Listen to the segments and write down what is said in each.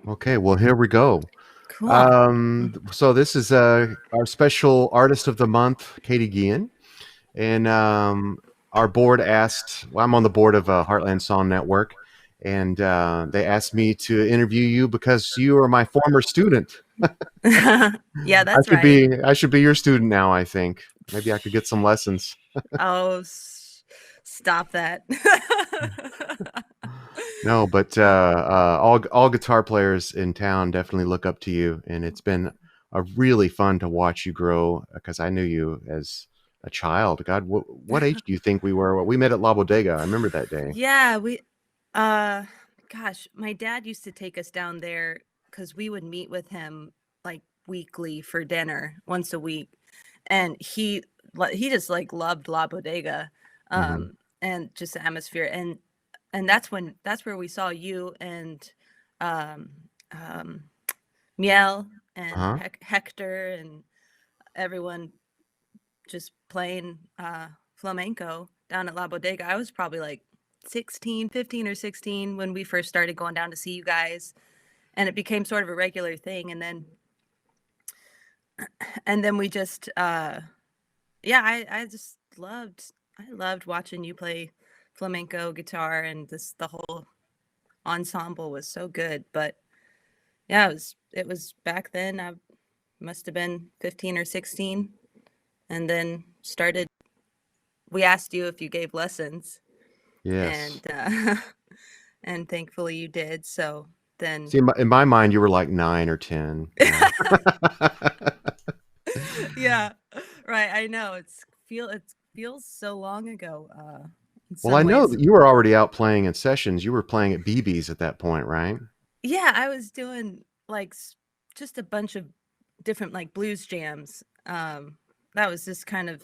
Okay, well, here we go. Cool. So this is our special artist of the month, Katy Guillen, and our board asked. Well, I'm on the board of Heartland Song Network, and they asked me to interview you because you are my former student. Yeah, I that's should right. be I should be your student now, I think. Maybe I could get some lessons. Oh, stop that. No, but all guitar players in town definitely look up to you, and it's been a really fun to watch you grow because I knew you as a child. God, what age do you think we were? Well, we met at La Bodega. I remember that day. Yeah, uh gosh, my dad used to take us down there because we would meet with him like weekly for dinner once a week. And he just like loved La Bodega, Hmm. and just the atmosphere. And that's where we saw you and um um Miel and Uh-huh. Hector and everyone just playing flamenco down at La Bodega. I was probably like 16, 15 or 16 when we first started going down to see you guys, and it became sort of a regular thing. And then we just yeah, I loved watching you play flamenco guitar, and this the whole ensemble was so good. But yeah, it was back then. I must have been 15 or 16, and then started we asked you if you gave lessons, Yes. and and thankfully you did. So then See, in my mind, you were like 9 or 10. Yeah. yeah, right, I know. It feels so long ago in Well, I some know ways. that you were already out playing in sessions. You were playing at BB's at that point, right? Yeah, I was doing like just a bunch of different like blues jams. That was just kind of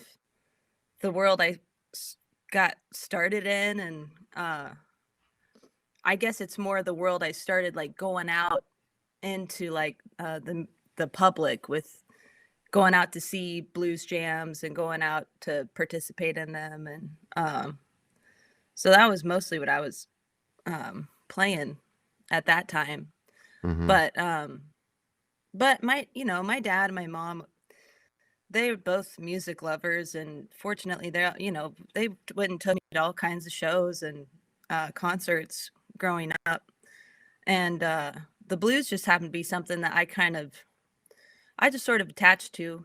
the world I s- got started in. And I guess it's more the world I started like going out into, like the public, with going out to see blues jams and going out to participate in them. And so that was mostly what I was playing at that time. Hmm. But my dad and my mom, they're both music lovers, and fortunately they went and took me to all kinds of shows and concerts growing up. And the blues just happened to be something that I just sort of attached to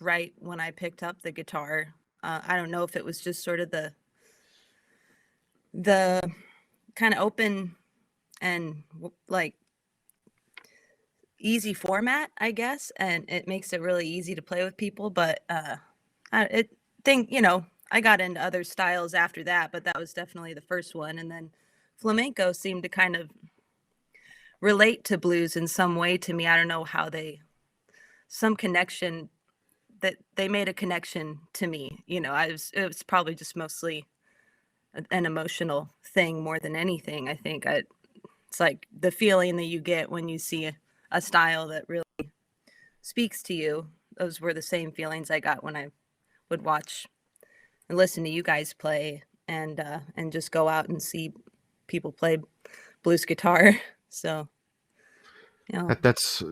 right when I picked up the guitar. I don't know if it was just sort of the kind of open and like easy format, I guess, and it makes it really easy to play with people. But I it think I got into other styles after that, but that was definitely the first one. And then flamenco seemed to kind of relate to blues in some way to me. I don't know how some connection that they made a connection to me. It was probably just mostly an emotional thing more than anything. I think it's like the feeling that you get when you see a style that really speaks to you. Those were the same feelings I got when I would watch and listen to you guys play, and just go out and see people play blues guitar. So, yeah. That's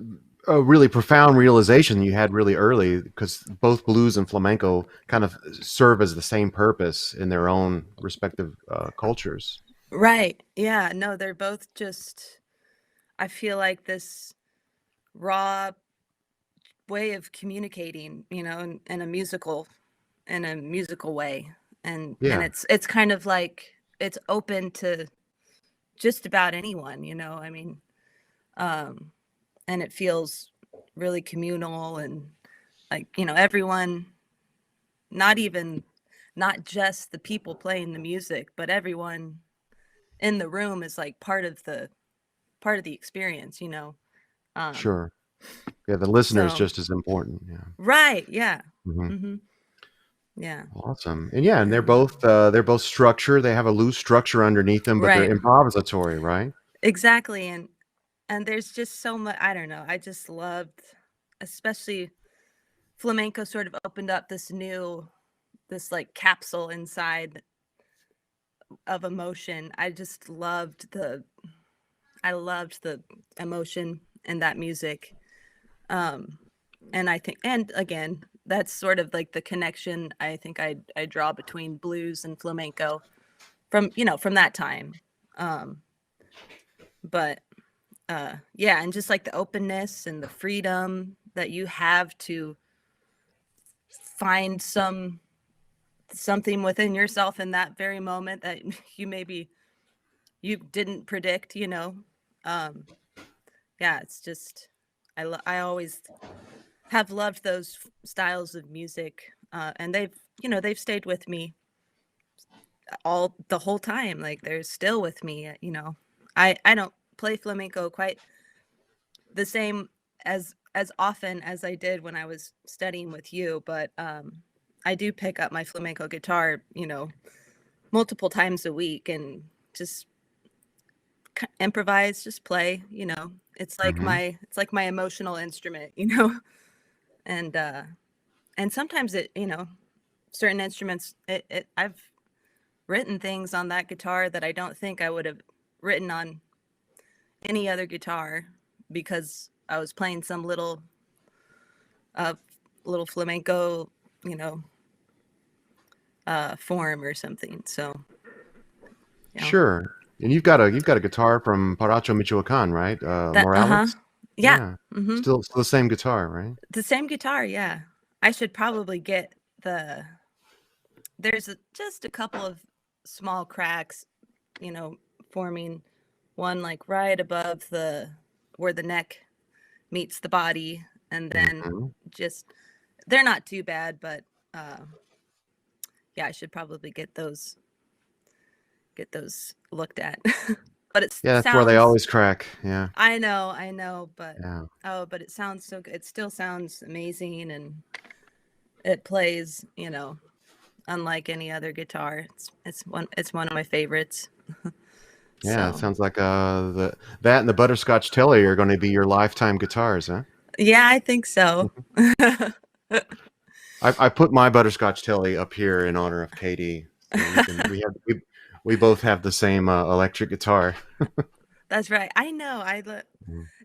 a really profound realization you had really early because both blues and flamenco kind of serve as the same purpose in their own respective cultures. Right. Yeah. No, they're both just, I feel like this raw way of communicating, in a musical way. And Yeah, it's kind of like it's open to just about anyone, I mean, um and it feels really communal, and like, everyone, not even not just the people playing the music, but everyone in the room is like part of the experience, um sure. Yeah, the listener is so just as important. Yeah. right, yeah. Hmm. Mhm. Yeah. Awesome. And yeah, and Yeah. they're both structure. They have a loose structure underneath them, but they're Right. improvisatory, right? Exactly. And there's just so much, I don't know, I just loved, especially flamenco sort of opened up this like capsule inside of emotion. I just loved I loved the emotion in that music. Um, and I think, and again, that's sort of like the connection I think I draw between blues and flamenco from, from that time. Um, but yeah, and just like the openness and the freedom that you have to find something within yourself in that very moment that you maybe you didn't predict, um yeah, it's just I always have loved those styles of music, and they've stayed with me all the whole time. Like they're still with me. I don't play flamenco quite the same as often as I did when I was studying with you, but I do pick up my flamenco guitar, multiple times a week and just improvise, just play. Hmm. It's like my emotional instrument, and and sometimes certain instruments, I've written things on that guitar that I don't think I would have written on any other guitar because I was playing some uh little flamenco, you know, form or something. So, yeah. Sure. And you've got a guitar from Paracho, Michoacan, right? That uh-huh. Morales? Yeah. Yeah. Mhm. Still the same guitar, right? The same guitar, yeah. I should probably get just a couple of small cracks, you know, forming one like right above the where the neck meets the body, and then Hmm. just they're not too bad, but uh yeah, I should probably get those looked at. But it Yeah, that's where they sounds always crack. Yeah. I know, but Yeah. oh, but it sounds so good. It still sounds amazing, and it plays, unlike any other guitar. It's one of my favorites. Yeah, it So, sounds like that and the Butterscotch Telly are going to be your lifetime guitars, huh? yeah, I think so. Mhm. I put my Butterscotch Telly up here in honor of Katie, so we both have the same electric guitar. That's right. I know. Mhm.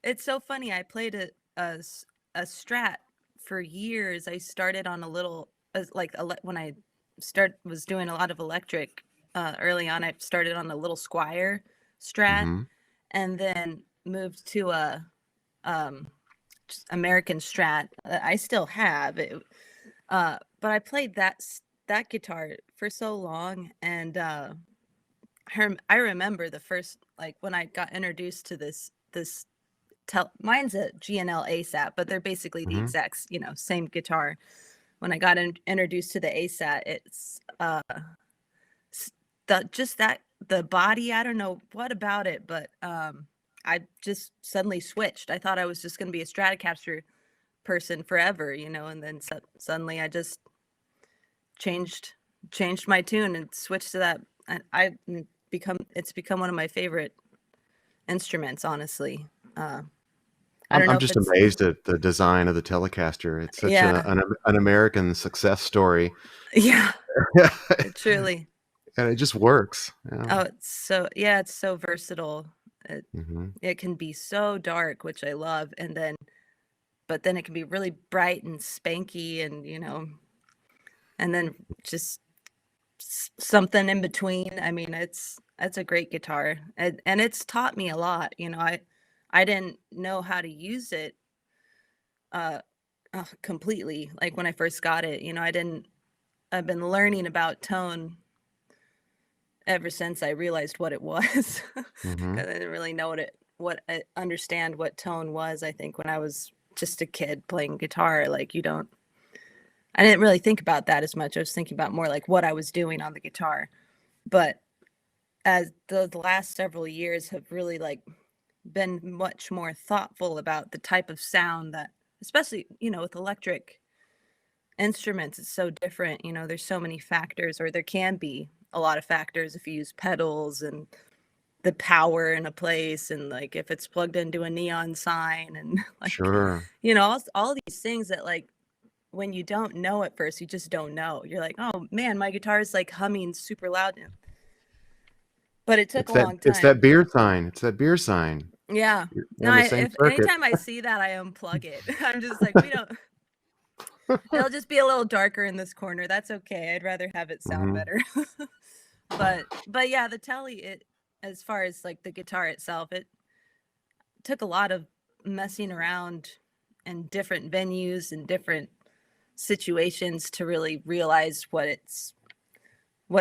It's so funny. I played a Strat for years. I started on a little when I start was doing a lot of electric early on. I started on a little Squire Strat, Mhm. and then moved to a um, just American Strat. I still have it, but I played that guitar for so long, and I remember the first like when I got introduced to this mine's a GNL ASAT, but they're basically the Mhm. exact, same guitar. When I got introduced to the ASAT, it's the body. I don't know what about it, but I just suddenly switched. I thought I was just going to be a Stratocaster person forever, and then suddenly I just changed changed my tune and switched to that. And it's become one of my favorite instruments, honestly. I don't know I'm if just it's amazed at the design of the Telecaster. It's such yeah, an American success story, yeah, truly. and it just works. Yeah. Oh, it's so versatile. It Mhm. it can be so dark, which I love, but then it can be really bright and spanky, and and then just something in between. I mean, it's a great guitar, and it's taught me a lot. I didn't know how to use it uh completely like when I first got it. I've been learning about tone ever since I realized what it was. 'Cause Mhm. I didn't really know understand what tone was, I think, when I was just a kid playing guitar. Like, I didn't really think about that as much. I was thinking about more like what I was doing on the guitar. But as the last several years have really like been much more thoughtful about the type of sound that, especially, with electric instruments, it's so different. There's so many factors, or there can be a lot of factors if you use pedals and the power in a place, and like if it's plugged into a neon sign, and like Sure. all these things that, like, when you don't know at first, you just don't know. You're like, oh man, my guitar is like humming super loud. but it took It's a that long it's time. that beer sign. It's that beer sign. Yeah. You're No, on the same if circuit. anytime I see that, I unplug it. I'm just like, we don't. It'll just be a little darker in this corner. That's okay. I'd rather have it sound Hmm. better. But yeah, the telly, it as far as like the guitar itself, it took a lot of messing around in different venues and different situations to really realize what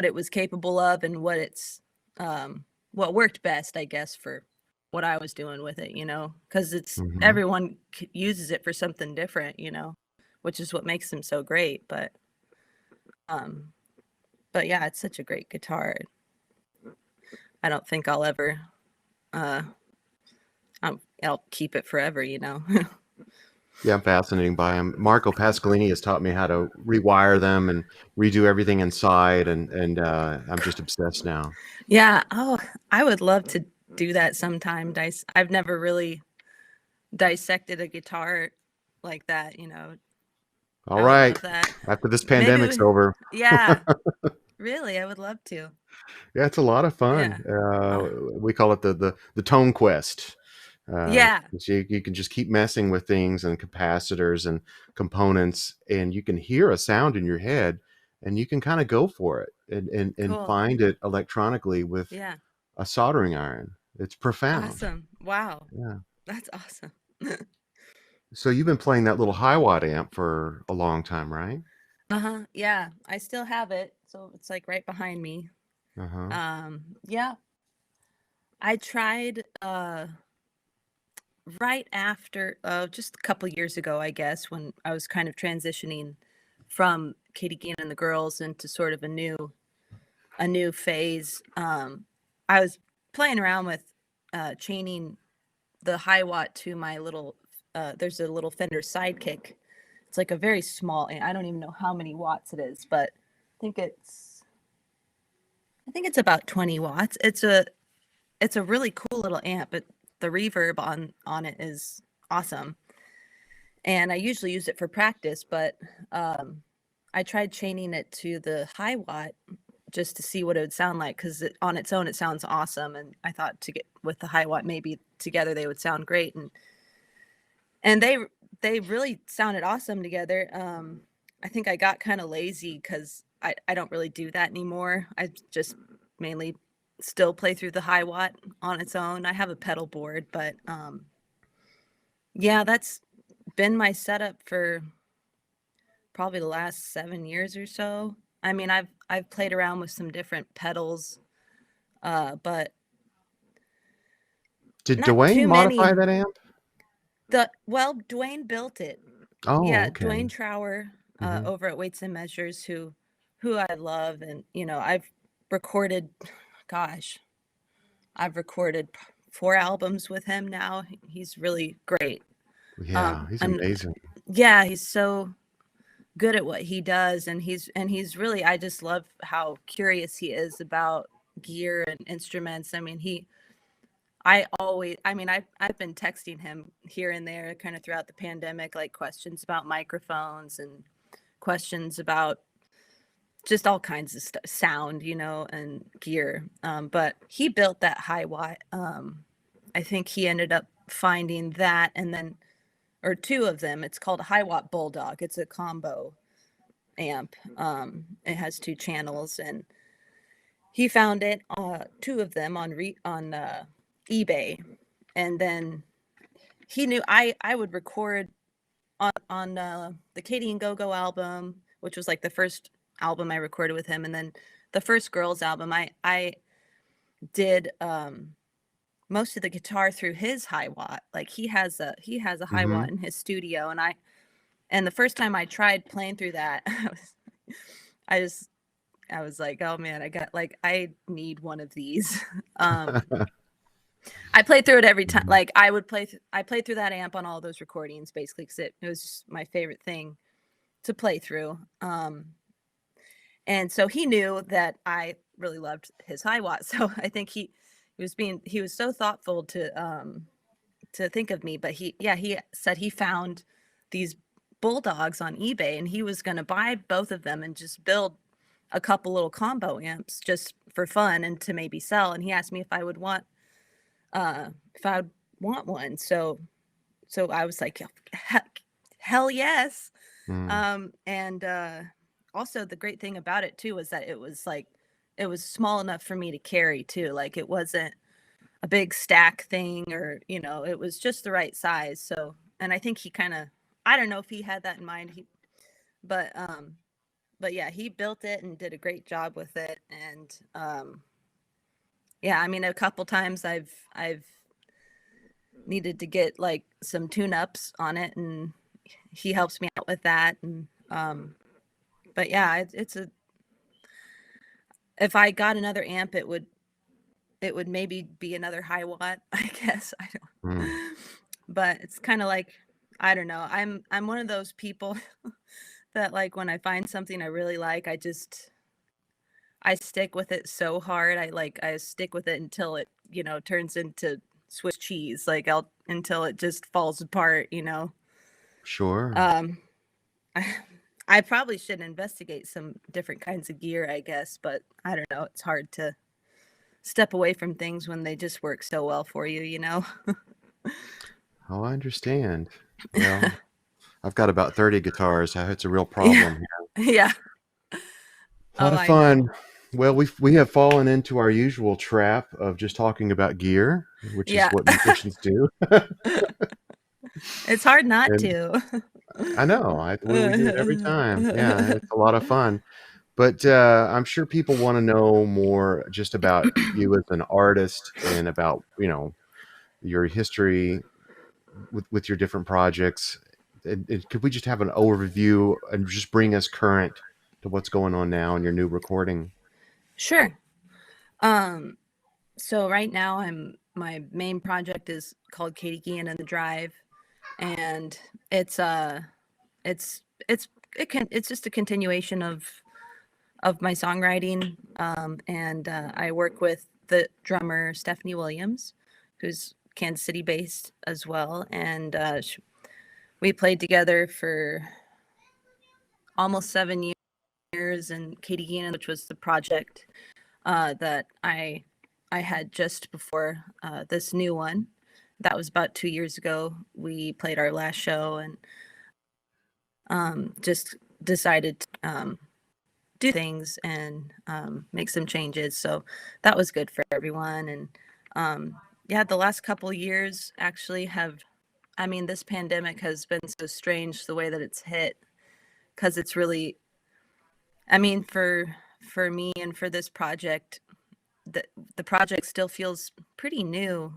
it was capable of and what worked best, I guess, for what I was doing with it, because it's Hmm. everyone uses it for something different, which is what makes them so great. Um, but yeah, it's such a great guitar. I don't think I'll ever, uh, I'll keep it forever. Yeah, I'm fascinating by them. Marco Pasqualini has taught me how to rewire them and redo everything inside, and I'm just obsessed now. Yeah. Oh, I would love to do that sometime. I've never really dissected a guitar like that. All I would right, love that. after this Maybe pandemic's over, yeah, really, I would love to. yeah, it's a lot of Yeah. fun. Uh, We call it the tone quest. yeah, 'Cause you can just keep messing with things and capacitors and components, and you can hear a sound in your head, and you can kind of go for it and cool. find it electronically with Yeah. a soldering iron. It's profound. Awesome. Wow. Yeah. That's awesome. So you've been playing that little high watt amp for a long time, right? Uh-huh. Yeah, I still have it. So it's like right behind me. Uh-huh. Yeah. I tried right after just a couple years ago, I guess, when I was kind of transitioning from Katy Guillen and the girls into sort of a new phase. I was playing around with chaining the high watt to my little there's a little Fender Sidekick. It's like a very small, and I don't even know how many watts it is, but think it's I think it's about 20 watts. It's a really cool little amp. The reverb on it is awesome. And I usually use it for practice, but I tried chaining it to the high watt just to see what it would sound like, because on its own it sounds awesome, and I thought to get with the high watt maybe together they would sound great, and they really sounded awesome together. I think I got kind of lazy because I don't really do that anymore. I just mainly still play through the high watt on its own. I have a pedal board, but yeah, that's been my setup for probably the last 7 years or so. I mean, I've played around with some different pedals, but Did not Dwayne too modify many. that amp? Dwayne built it. Oh, Yeah, okay. Dwayne Trower, Hmm. over at Weights and Measures, who I love, and I've recorded, gosh, I've recorded 4 albums with him now. He's really great. Yeah, he's And amazing. yeah, he's so good at what he does, and he's really, I just love how curious he is about gear and instruments. I mean, I've been texting him here and there kind of throughout the pandemic, like questions about microphones and questions about just all kinds of stuff, sound, and gear. But he built that high watt. I think he ended up finding that, and then, or two of them. It's called a high watt Bulldog. It's a combo amp. It has two channels, and he found it, two of them on eBay, and then he knew I would record on the Katy and Go Go album, which was like the first album I recorded with him, and then the first Girls album. I did most of the guitar through his high watt. Like he has a high watt Hmm. in his studio, and the first time I tried playing through that, I just I was like, oh man, I need one of these. um I played through it every time. Like I played through that amp on all those recordings basically, because it was just my favorite thing to play through. And so he knew that I really loved his high watt. So I think he was so thoughtful to think of me. But he said he found these bulldogs on eBay, and he was going to buy both of them and just build a couple little combo amps just for fun and to maybe sell. And he asked me if I would want one. So I was like, hell yes. Mm, And also the great thing about it too was that it was small enough for me to carry too. Like it wasn't a big stack thing, or it was just the right size. So, and I think he kind of, I don't know if he had that in mind. But but yeah, he built it and did a great job with it. And yeah, I mean, a couple times I've needed to get like some tune-ups on it, and he helps me out with that. And but yeah, it's a, if I got another amp, it would maybe be another high watt, I guess. I mm. don't, but it's kind of like, I don't know. I'm one of those people that like when I find something I really like, I stick with it so hard. I stick with it until it, turns into Swiss cheese. Like until it just falls apart. Sure. Um I, I probably should investigate some different kinds of gear, I guess, but I don't know. It's hard to step away from things when they just work so well for you. Oh, I understand. Well, I've got about 30 guitars. It's a real Yeah. problem here. Yeah. A lot Oh, of I know. fun. Well, we have fallen into our usual trap of just talking about gear, which is Yeah. what musicians do. It's hard not And to. I know we do it every time. Yeah, it's a lot of fun. But I'm sure people want to know more just about you as an artist and about your history with your different projects. And could we just have an overview and just bring us current to what's going on now in your new recording? Sure. Um, so right now my main project is called Katy, Guillen and the Drive, and it's it's it's it's just a continuation of my songwriting. And I work with the drummer Stephanie Williams, who's Kansas City based as well, and we played together for almost 7 years in Katy, Guillen, which was the project that I had just before this new one. That was about 2 years ago. We played our last show and just decided to do things and make some changes. So that was good for everyone. And yeah, the last couple years actually I mean, this pandemic has been so strange the way that it's hit, because it's really, I mean, for me and for this project, the the project still feels pretty new.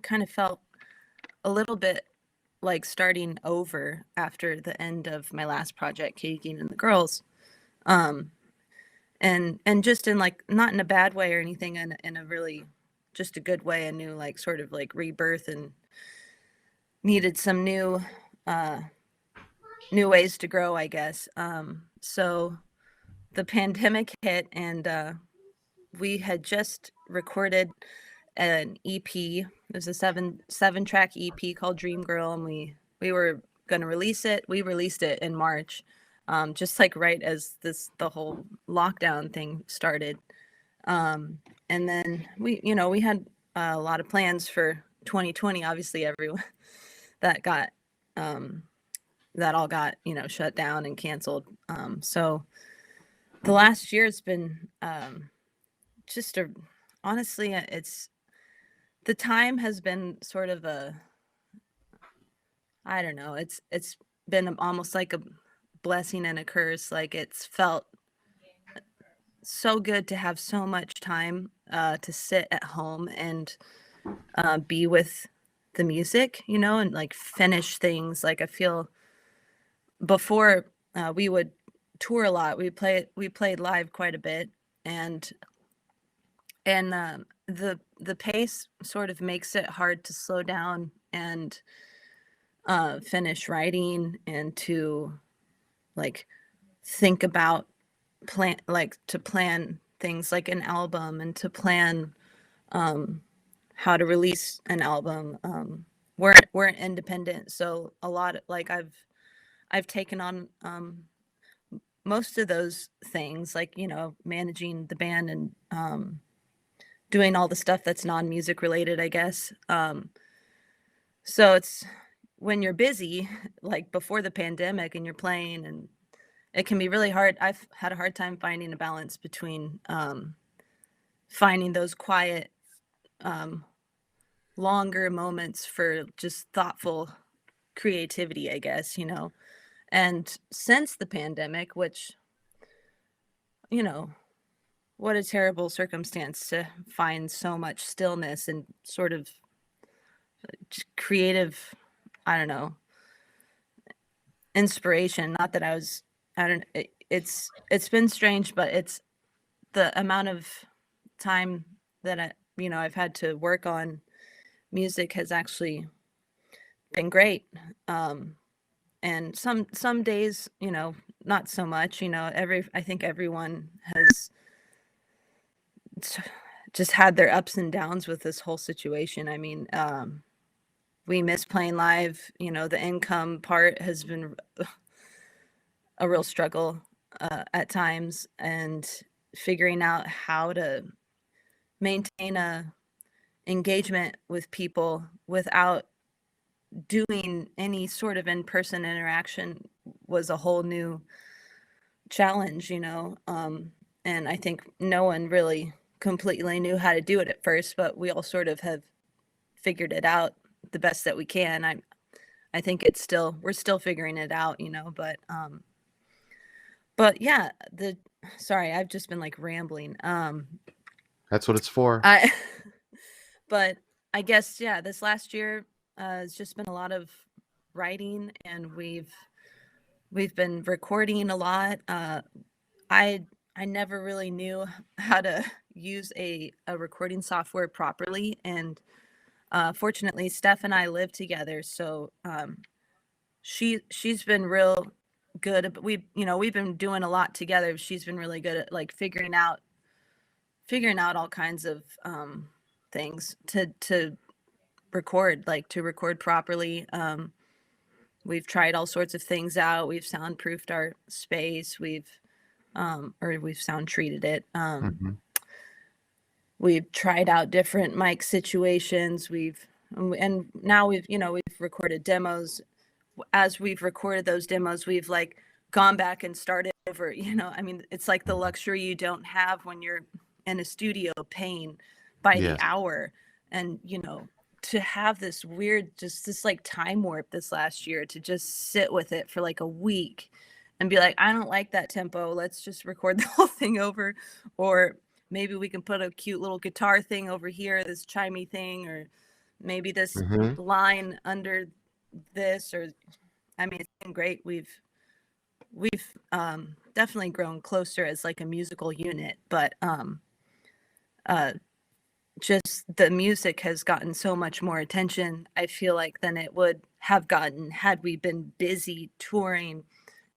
Kind of felt a little bit like starting over after the end of my last project, Katie and the Girls. Um, and just in like, not in a bad way or anything, in a really just a good way, a new like sort of like rebirth, and needed some uh new ways to grow, I guess. So the pandemic hit, and we had just recorded an EP. It was a seven track EP called Dream Girl, and we were going to release it. We released it in March, just like right as the whole lockdown thing started. And then we had a lot of plans for 2020. Obviously, everyone that got um, that all got shut down and canceled. So the last year has been just a honestly, it's the time has been sort of a, I don't know, it's been almost like a blessing and a curse. Like, it's felt so good to have so much time to sit at home and be with the music, and like finish things. Like, I feel before we would tour a lot. We played live quite a bit, and the pace sort of makes it hard to slow down and finish writing, and to like think about to plan things like an album, and to plan how to release an album. We're independent, so a lot like I've taken on most of those things, like, managing the band and doing all the stuff that's non-music related, I guess. So it's when you're busy, like before the pandemic, and you're playing, and it can be really hard. I've had a hard time finding a balance between finding those quiet, um, longer moments for just thoughtful creativity, I guess, And since the pandemic, which, you know, what a terrible circumstance to find so much stillness and sort of creative, I don't know, inspiration. Not that I don't, it's been strange, but it's the amount of time that I've had to work on music has actually been great. And some days, not so much, I think everyone has just had their ups and downs with this whole situation. I mean, we miss playing live. The income part has been a real struggle at times, and figuring out how to maintain a engagement with people without doing any sort of in-person interaction was a whole new challenge, and I think no one really completely knew how to do it at first, but we all sort of have figured it out the best that we can. I think we're still figuring it out, but yeah, sorry, I've just been like rambling. That's what it's for. I but I guess, yeah, this last year has just been a lot of writing, and we've been recording a lot. I never really knew how to use a recording software properly, and fortunately, Steph and I live together, so she's been real good. We've been doing a lot together. She's been really good at like figuring out all kinds of things to record, like to record properly. We've tried all sorts of things out. We've soundproofed our space. We've sound treated it. Hmm. We've tried out different mic situations. And now we've recorded demos. As we've recorded those demos, we've like gone back and started over. I mean, it's like the luxury you don't have when you're in a studio paying by the Yes. hour, and to have this weird, just this like time warp this last year, to just sit with it for like a week and be like, I don't like that tempo, let's just record the whole thing over. Or maybe we can put a cute little guitar thing over here, this chimey thing, or maybe this Hmm. line under this. Or I mean, it's been great. We've definitely grown closer as like a musical unit, but just the music has gotten so much more attention, I feel like, than it would have gotten had we been busy touring,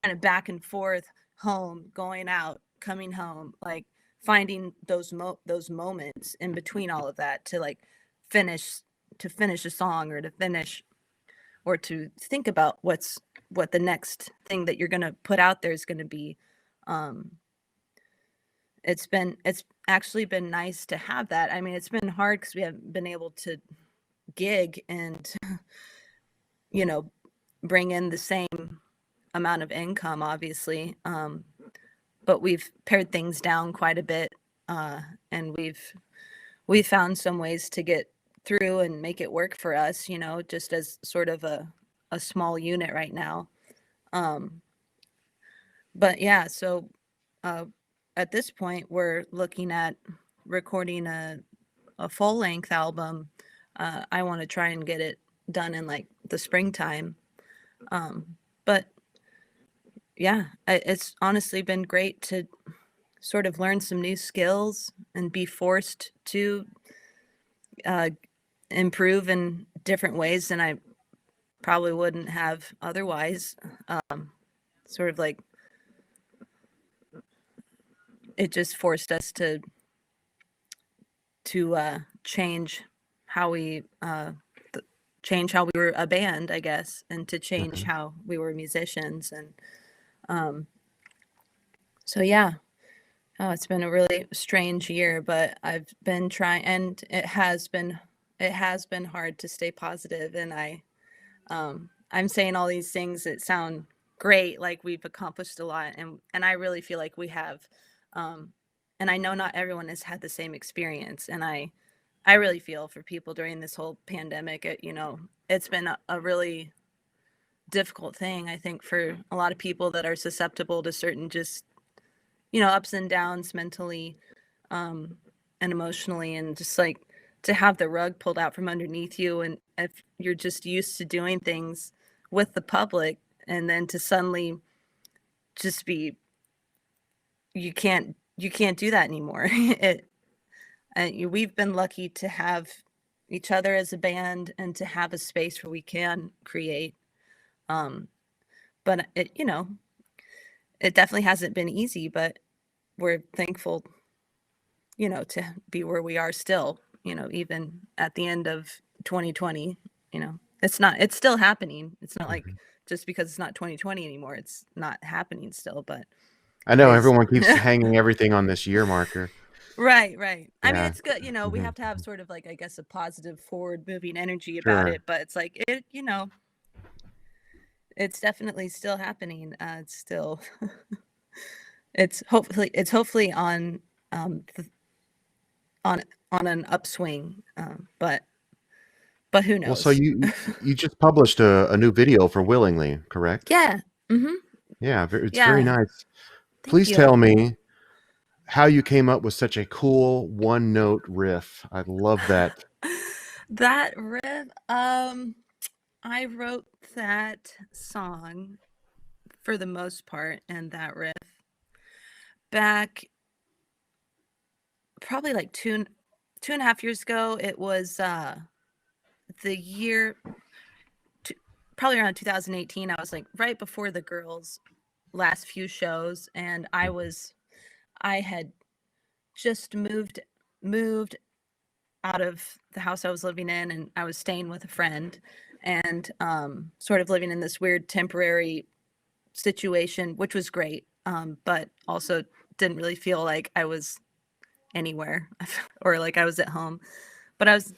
kind of back and forth, home, going out, coming home, like finding those moments in between all of that to like finish a song, or to think about what the next thing that you're going to put out there is going to be. um it's actually been nice to have that. I mean, it's been hard because we haven't been able to gig and you know bring in the same amount of income, obviously. But we've pared things down quite a bit, and we've found some ways to get through and make it work for us, just as sort of a small unit right now. um but yeah, so uh at this point we're looking at recording a full length album. I want to try and get it done in like the springtime. But yeah, it's honestly been great to sort of learn some new skills and be forced to uh, improve in different ways than I probably wouldn't have otherwise. Sort of like it just forced us to change how we change how we were a band, I guess, and to change Hmm. how we were musicians. And um, So yeah, oh, it's been a really strange year, but I've been trying, and it has been hard to stay positive. And I'm saying all these things that sound great, like we've accomplished a lot, and I really feel like we have. Um, and I know not everyone has had the same experience, and I really feel for people during this whole pandemic. It's been a really difficult thing, I think, for a lot of people that are susceptible to certain just ups and downs mentally, um, and emotionally, and just like to have the rug pulled out from underneath you, and if you're just used to doing things with the public, and then to suddenly just be you can't do that anymore. We've been lucky to have each other as a band and to have a space where we can create. Um, but it definitely hasn't been easy, but we're thankful, to be where we are still, even at the end of 2020. It's still happening. It's not like Mhm. just because it's not 2020 anymore, it's not happening still, but I it know is. everyone keeps hanging everything on this year marker. Right, right. I mean, Yeah. it's good, we Mhm. have to have sort of like, I guess, a positive forward moving energy about Sure. it, but it's like it's definitely still happening. It's still it's hopefully on on an upswing, but who Well, so knows? you just published a new video for Willingly, correct? Yeah. Mhm. Yeah, it's very Yeah. nice. Thank Please you. tell me how you came up with such a cool one-note riff. I love that. That riff, I wrote that song for the most part, and that riff back probably like 2.5 years ago. It was the year t probably around 2018. I was like right before the girls' last few shows, and Mhm. I had just moved out of the house I was living in, and I was staying with a friend, and sort of living in this weird temporary situation, which was great, but also didn't really feel like I was anywhere or like I was at home. But I was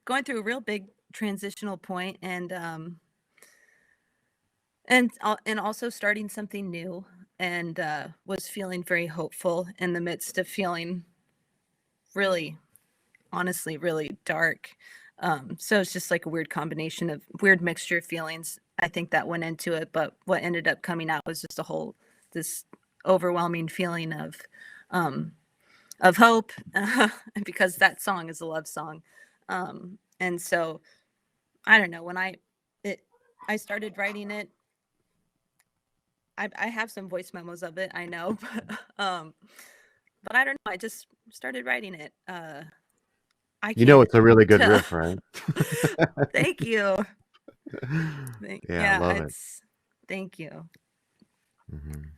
going through a real big transitional point, and also starting something new, and was feeling very hopeful in the midst of feeling really, honestly, really dark. So it's just like a weird combination of weird mixture of feelings, I think, that went into it. But what ended up coming out was just this overwhelming feeling um, of hope, because that song is a love song. And so I don't know, it, I started writing it. I have some voice memos of it, I know, but I don't know. I just started writing it. I You know can't it's a really good tell. riff, right? Thank you. Yeah, I Yeah, love it. it's thank you.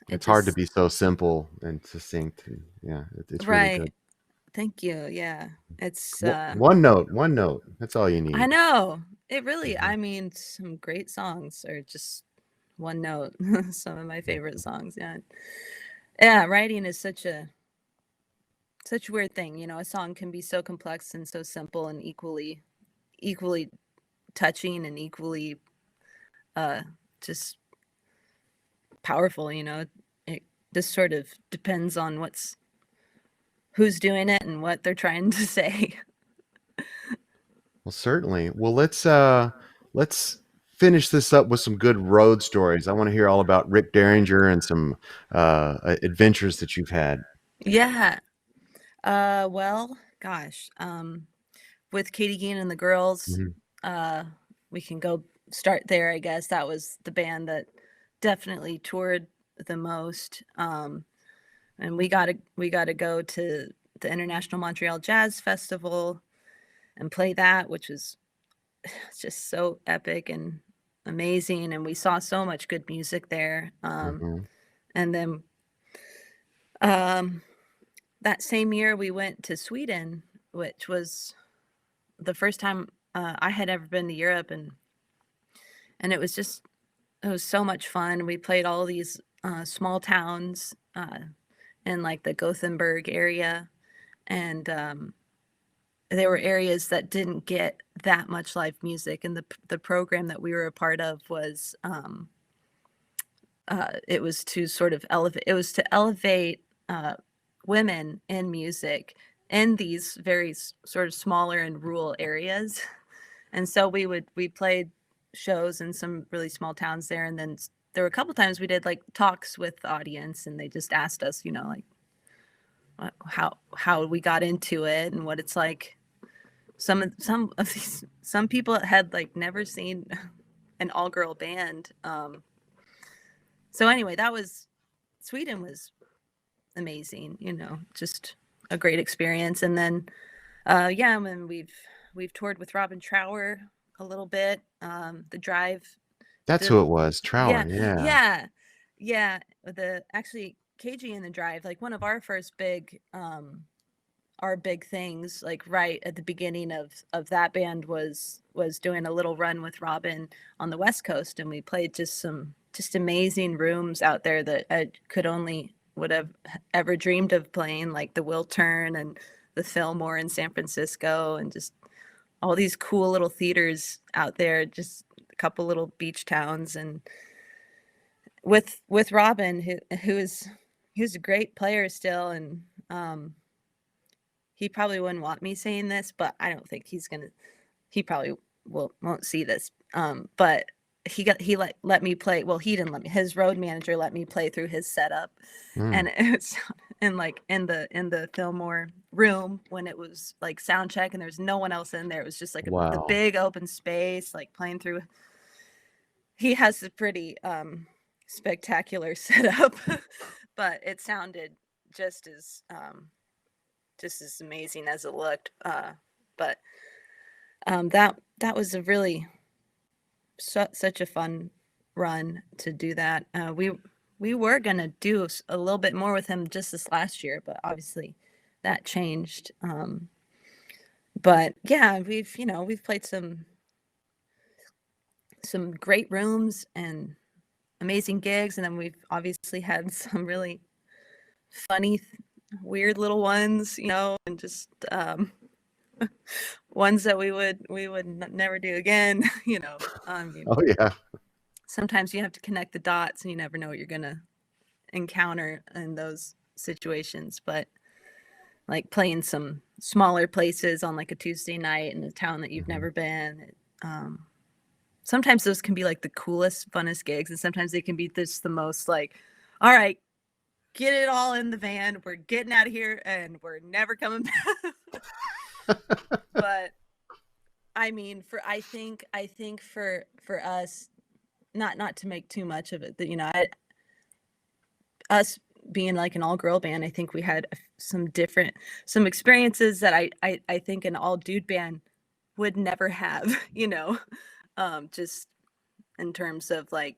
It It's hard to just be so simple and succinct. And yeah, it's really good. right. Thank you. Yeah. It's One note. That's all you I need. know. It really, Mhm. I mean, some great songs are just one note. Some of my favorite songs. Yeah. Yeah, writing is such a weird thing. A song can be so complex and so simple and equally touching and equally uh just powerful. It just sort of depends on who's doing it and what they're trying to say. Well, certainly. Well, let's finish this up with some good road stories. I want to hear all about Rick Derringer and some adventures that you've had. Yeah. Well, gosh. With Katy Guillen and the girls, Mhm. uh, we can go start there, I guess. That was the band that definitely toured the most. And we got to go to the International Montreal Jazz Festival and play that, which was just so epic and amazing. And we saw so much good music there. Mhm. And then um, that same year, we went to Sweden, which was the first time I had ever been to Europe, and it was so much fun. We played all these small towns. in like the Gothenburg area, and there were areas that didn't get that much live music, and the program that we were a part of was it was to sort of elevate women in music in these very sort of smaller and rural areas. And so we played shows in some really small towns there, and then there were a couple times we did like talks with the audience, and they just asked us, you know, like how we got into it and what it's like. Some people had like never seen an all girl band. So anyway, Sweden was amazing, you know, just a great experience. And then yeah, I mean, we've toured with Robin Trower a little bit. The Drive, That's the who it was, Trower. yeah, Yeah. yeah, yeah. The actually KG and the Drive, like one of our big things, like right at the beginning of that band was doing a little run with Robin on the West Coast, and we played just amazing rooms out there that I would have ever dreamed of playing, like the Wiltern and the Fillmore in San Francisco, and just all these cool little theaters out there, just a couple little beach towns. And with Robin, who's a great player still, and he probably wouldn't want me saying this, but I don't think he probably won't see this. But he let me play. Well, he didn't let me. His road manager let me play through his setup, Mm. and it's in like in the Fillmore room when it was like sound check and there's no one else in there. It was just like the Wow. big open space, like playing through. He has a pretty spectacular setup, but it sounded just as amazing as it looked. But that was a really such a fun run to do that. We were gonna do a little bit more with him just this last year, but obviously that changed. But yeah, we've played some great rooms and amazing gigs, and then we've obviously had some really funny, weird little ones, you know, and just ones that we would never do again. You know, I mean, Oh yeah. sometimes you have to connect the dots, and you never know what you're gonna encounter in those situations. But like playing some smaller places on like a Tuesday night in a town that you've Mhm. never been. Sometimes those can be like the coolest, funnest gigs, and sometimes they can be just the most like, all right, get it all in the van. We're getting out of here, and we're never coming back. But I mean, I think for us, not to make too much of it, that, you know, us being like an all girl band, I think we had some experiences that I think an all dude band would never have, you know, just in terms of like,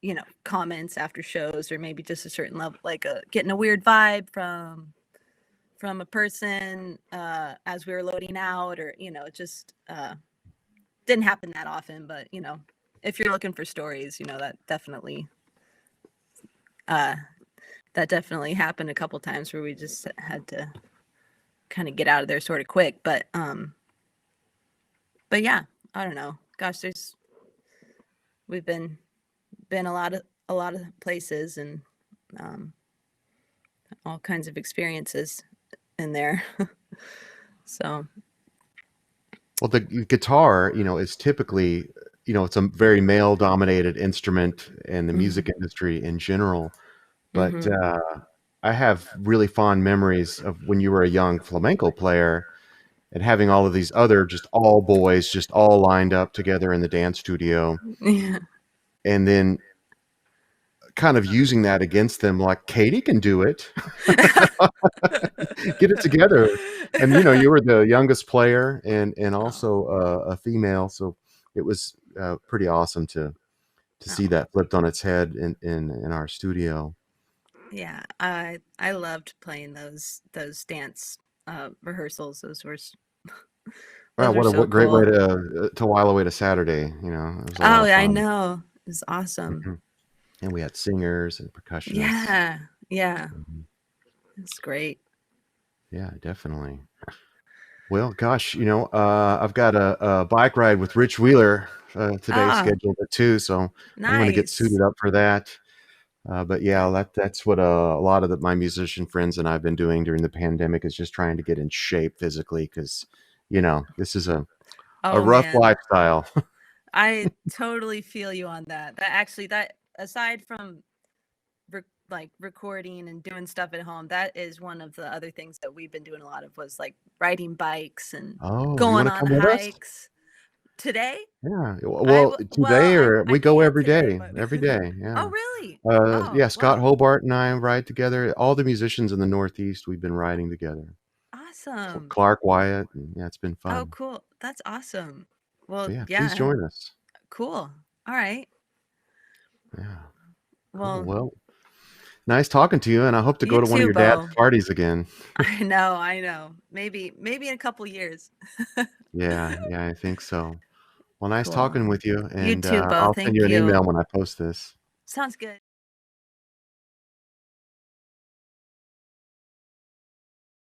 you know, comments after shows, or maybe just a certain level, like getting a weird vibe from a person as we were loading out, or, you know, it just didn't happen that often. But, you know, if you're looking for stories, you know, that definitely happened a couple times where we just had to kind of get out of there sort of quick. But yeah, I don't know. Gosh, we've been a lot of places, and all kinds of experiences in there. So Well, the guitar, you know, is typically, you know, it's a very male dominated instrument in the music industry in general. But mm-hmm. I have really fond memories of when you were a young flamenco player and having all of these other just all boys just all lined up together in the dance studio, Yeah. and then kind of using that against them, like Katy can do it. Get it together. And you know, you were the youngest player and Oh, also a female, so it was pretty awesome to see oh, that flipped on its head in our studio. yeah. I loved playing those dance rehearsals. Wow, Those were so what great way cool. to while away to Saturday. You know, it was a lot Oh, of yeah, I fun. know. It was awesome. Mhm. And we had singers and percussionists. Yeah. Yeah, Mhm. it's great. Yeah, definitely. Well, gosh, I've got a bike ride with Rich Wheeler today Ah, scheduled at 2, so I'm going to get nice. suited up for that. But yeah, that's what a lot of my musician friends and I've been doing during the pandemic is just trying to get in shape physically because, this is a Oh rough man, lifestyle. I totally feel you on that. That actually, that aside from like recording and doing stuff at home, that is one of the other things that we've been doing a lot of was like riding bikes and Oh, you going want to on come with us? hikes. Today, Yeah. Well, well, today or I we go can't every today, day, but every day. oh Yeah. really? Yeah, Oh Scott well, Hobart and I ride together. All the musicians in the Northeast, we've been riding together. awesome. Clark Wyatt, and yeah, it's been Oh fun. cool. That's awesome. But Well, yeah, please yeah, join us. cool. All right. Yeah, cool. Well, Well, nice talking to you, and I hope to you go to one of too, your dad's Bo. parties again. I know, I know. Maybe in a couple years. Yeah, yeah, I think so. Well, nice Cool. talking with you, You and too, Bo. I'll send Thank you an email you. when I post this. Sounds good.